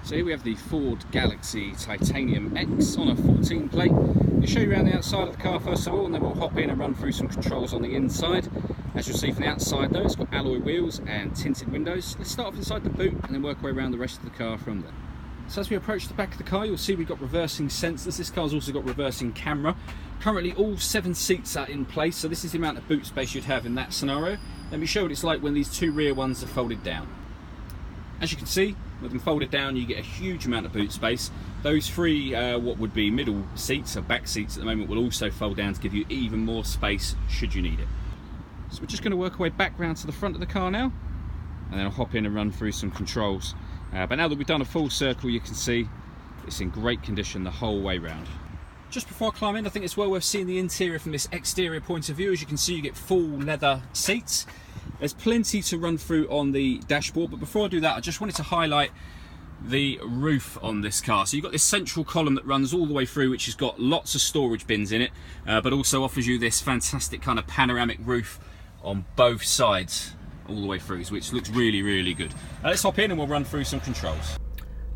So here we have the Ford Galaxy Titanium X on a 14 plate. We'll show you around the outside of the car first of all, and then we'll hop in and run through some controls on the inside. As you'll see from the outside though, it's got alloy wheels and tinted windows. Let's start off inside the boot and then work our way around the rest of the car from there. So as we approach the back of the car, you'll see we've got reversing sensors. This car's also got reversing camera. Currently all 7 seats are in place, so this is the amount of boot space you'd have in that scenario. Let me show what it's like when these 2 rear ones are folded down. As you can see, with them folded down, you get a huge amount of boot space. Those 3 what would be middle seats, or back seats at the moment, will also fold down to give you even more space should you need it. So we're just going to work our way back round to the front of the car now, and then I'll hop in and run through some controls. But now that we've done a full circle, you can see it's in great condition the whole way round. Just before I climb in, I think it's well worth seeing the interior from this exterior point of view. As you can see, you get full leather seats. There's plenty to run through on the dashboard, but before I do that, I just wanted to highlight the roof on this car. So you've got this central column that runs all the way through, which has got lots of storage bins in it, but also offers you this fantastic kind of panoramic roof on both sides all the way through, which looks really, really good. Let's hop in and we'll run through some controls.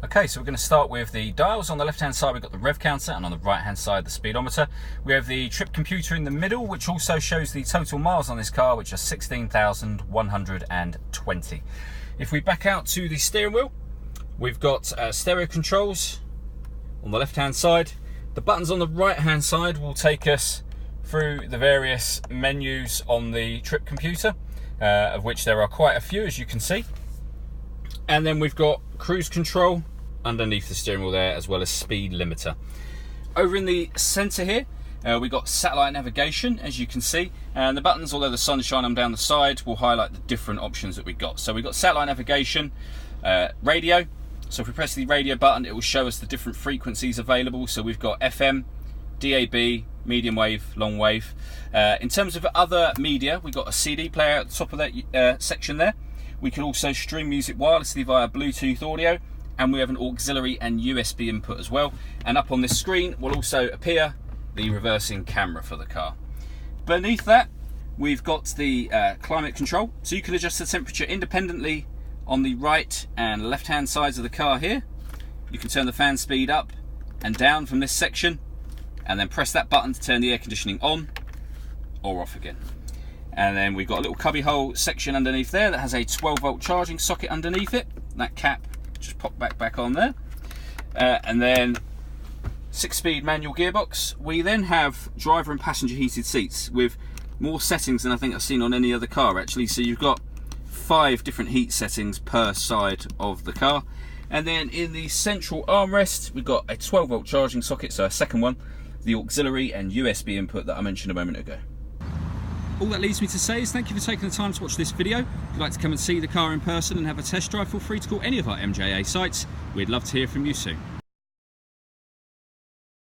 Okay, so we're going to start with the dials. On the left hand side we've got the rev counter, and on the right hand side the speedometer. We have the trip computer in the middle, which also shows the total miles on this car, which are 16,120. If we back out to the steering wheel, we've got stereo controls on the left hand side. The buttons on the right hand side will take us through the various menus on the trip computer, of which there are quite a few, as you can see. And then we've got cruise control underneath the steering wheel there, as well as speed limiter. Over in the center here, we've got satellite navigation, as you can see, and the buttons, although the sun's shining down the side, will highlight the different options that we've got. So we've got satellite navigation, radio. So if we press the radio button, it will show us the different frequencies available. So we've got FM, DAB, medium wave, long wave. In terms of other media, we've got a CD player at the top of that section there. We can also stream music wirelessly via Bluetooth audio, and we have an auxiliary and USB input as well. And up on this screen will also appear the reversing camera for the car. Beneath that, we've got the climate control, so you can adjust the temperature independently on the right and left hand sides of the car here. You can turn the fan speed up and down from this section, and then press that button to turn the air conditioning on or off again. And then we've got a little cubby hole section underneath there that has a 12-volt charging socket underneath it. That cap just pop back on there. And then 6-speed manual gearbox. We then have driver and passenger heated seats with more settings than I think I've seen on any other car actually. So you've got 5 different heat settings per side of the car. And then in the central armrest, we've got a 12-volt charging socket, so a second one, the auxiliary and USB input that I mentioned a moment ago. All that leaves me to say is thank you for taking the time to watch this video. If you'd like to come and see the car in person and have a test drive, feel free to call any of our MJA sites. We'd love to hear from you soon.